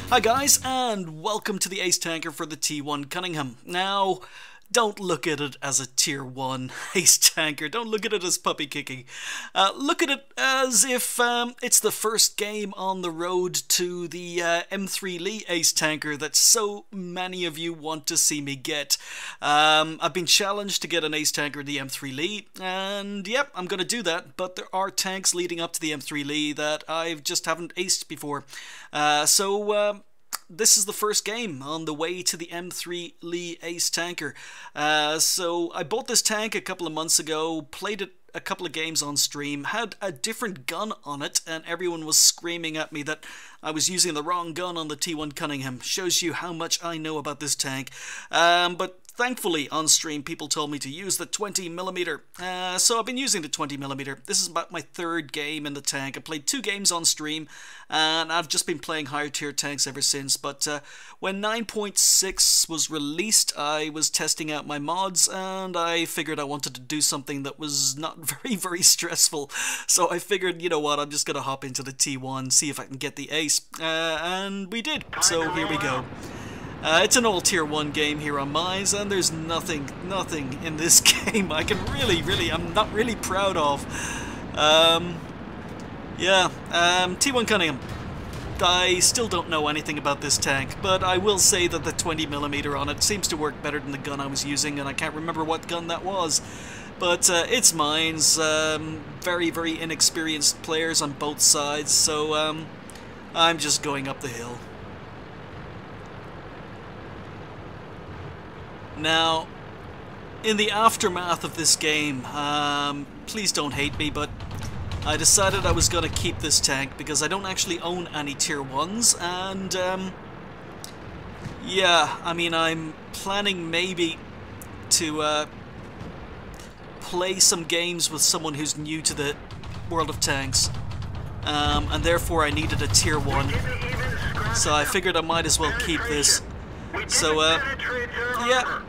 Hi guys, and welcome to the Ace Tanker for the T1 Cunningham. Now, don't look at it as a tier 1 Ace Tanker, don't look at it as puppy kicking. Look at it as if it's the first game on the road to the M3 Lee Ace Tanker that so many of you want to see me get. I've been challenged to get an Ace Tanker in the M3 Lee, and yep, I'm going to do that, but there are tanks leading up to the M3 Lee that I just haven't aced before. This is the first game on the way to the M3 Lee Ace Tanker. So I bought this tank a couple of months ago, played it a couple of games on stream, had a different gun on it, and everyone was screaming at me that I was using the wrong gun on the T1 Cunningham. Shows you how much I know about this tank. But thankfully, on stream, people told me to use the 20mm. So I've been using the 20mm. This is about my third game in the tank. I played 2 games on stream, and I've just been playing higher tier tanks ever since. But when 9.6 was released, I was testing out my mods, and I figured I wanted to do something that was not very stressful. So I figured, you know what, I'm just going to hop into the T1, see if I can get the ace. And we did. So here we go. It's an all tier 1 game here on Mines, and there's nothing in this game I can I'm not really proud of. T1 Cunningham. I still don't know anything about this tank, but I will say that the 20mm on it seems to work better than the gun I was using, and I can't remember what gun that was. But it's Mines, very inexperienced players on both sides, so I'm just going up the hill. Now, in the aftermath of this game, please don't hate me, but I decided I was going to keep this tank because I don't actually own any tier 1s, and yeah, I mean, I'm planning maybe to play some games with someone who's new to the world of tanks, and therefore I needed a tier 1, so I figured I might as well keep this. So, yeah,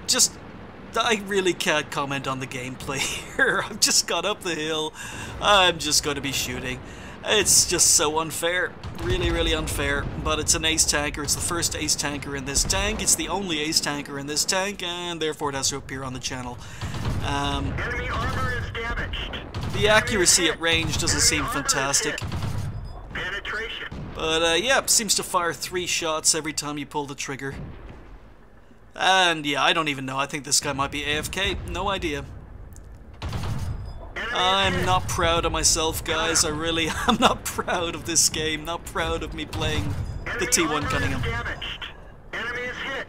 I really can't comment on the gameplay here. I've just got up the hill. I'm just going to be shooting. It's just so unfair. Really unfair. But it's an Ace Tanker. It's the first Ace Tanker in this tank. It's the only Ace Tanker in this tank, and therefore it has to appear on the channel. Enemy armor is damaged. The accuracy at range doesn't seem fantastic. Penetration. But, yeah, it seems to fire 3 shots every time you pull the trigger. And yeah, I don't even know. I think this guy might be AFK. No idea. I'm not proud of myself, guys. I really am not proud of this game. Not proud of me playing the T1 Cunningham. Enemy is hit.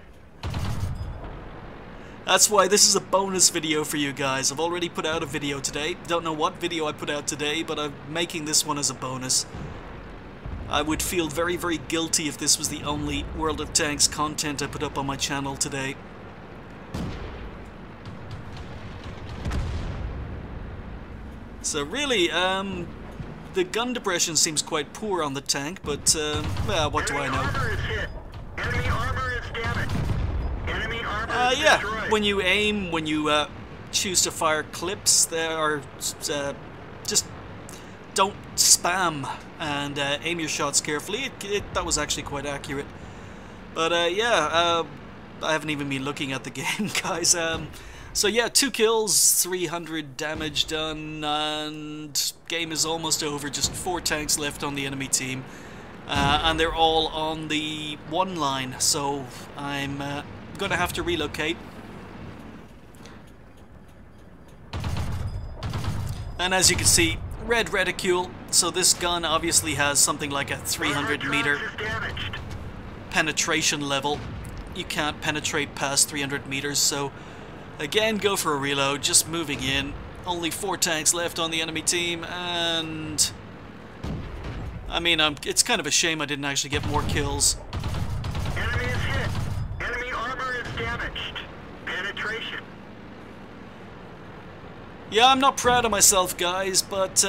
That's why this is a bonus video for you guys. I've already put out a video today. Don't know what video I put out today, but I'm making this one as a bonus. I would feel very guilty if this was the only World of Tanks content I put up on my channel today. So really, the gun depression seems quite poor on the tank, but, well, what do I know? Enemy armor is damaged. Enemy armor is yeah, destroyed. when you aim, when you choose to fire clips, there are, just don't spam and aim your shots carefully. That was actually quite accurate. But yeah, I haven't even been looking at the game, guys. So yeah, 2 kills, 300 damage done, and game is almost over. Just 4 tanks left on the enemy team, and they're all on the 1 line. So I'm gonna have to relocate. And as you can see, red reticule, so this gun obviously has something like a 300-meter penetration level. You can't penetrate past 300 meters, so again, go for a reload, just moving in. Only 4 tanks left on the enemy team, and I mean, it's kind of a shame I didn't actually get more kills. Enemy is hit. Enemy armor is damaged. Penetration. Yeah, I'm not proud of myself, guys, but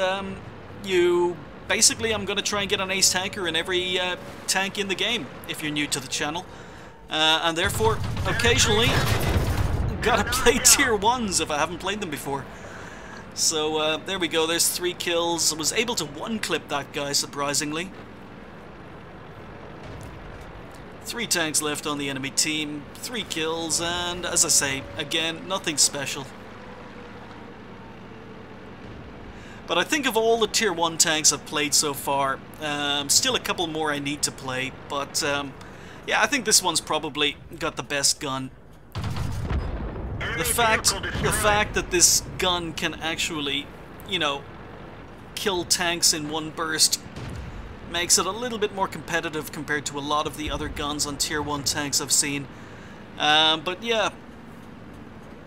basically I'm going to try and get an Ace Tanker in every tank in the game, if you're new to the channel. And therefore, occasionally, gotta play tier 1s if I haven't played them before. So, there we go, there's 3 kills. I was able to one-clip that guy, surprisingly. 3 tanks left on the enemy team, 3 kills, and as I say, again, nothing special. But I think of all the tier 1 tanks I've played so far, still a couple more I need to play, but yeah, I think this one's probably got the best gun. The fact that this gun can actually, you know, kill tanks in one burst makes it a little bit more competitive compared to a lot of the other guns on tier 1 tanks I've seen. But yeah,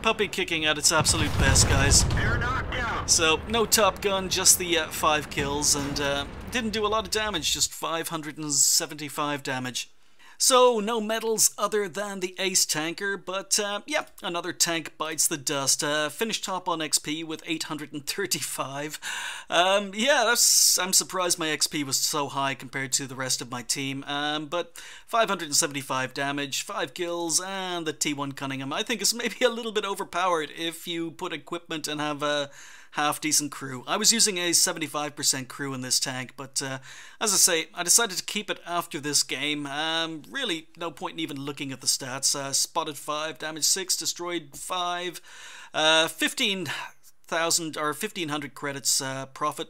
puppy kicking at its absolute best, guys. They're knocked out. So, no Top Gun, just the 5 kills, and didn't do a lot of damage, just 575 damage. So, no medals other than the Ace Tanker, but yeah, another tank bites the dust. Finished top on XP with 835. Yeah, I'm surprised my XP was so high compared to the rest of my team. But 575 damage, 5 kills, and the T1 Cunningham I think is maybe a little bit overpowered if you put equipment and have a half-decent crew. I was using a 75% crew in this tank, but as I say, I decided to keep it after this game. Really, no point in even looking at the stats. Spotted 5, damage 6, destroyed 5, 15,000 or 1,500 credits profit.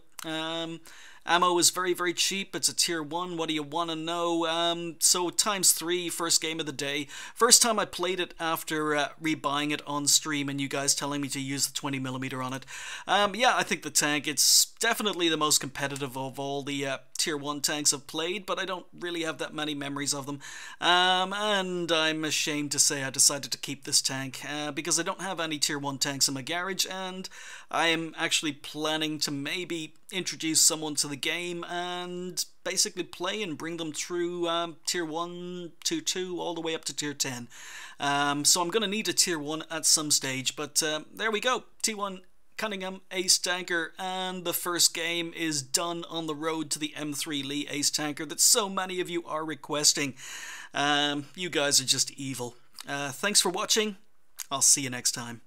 Ammo is very, very cheap. It's a tier 1. What do you want to know? So times 3, first game of the day. First time I played it after rebuying it on stream and you guys telling me to use the 20mm on it. Yeah, I think the tank, it's definitely the most competitive of all the tier 1 tanks I've played, but I don't really have that many memories of them. And I'm ashamed to say I decided to keep this tank because I don't have any tier 1 tanks in my garage, and I am actually planning to maybe introduce someone to the game and basically play and bring them through tier 1 to 2 all the way up to tier 10. So I'm going to need a tier 1 at some stage, but there we go. T1 Cunningham Ace Tanker, and the first game is done on the road to the M3 Lee Ace Tanker that so many of you are requesting. You guys are just evil. Thanks for watching. I'll see you next time.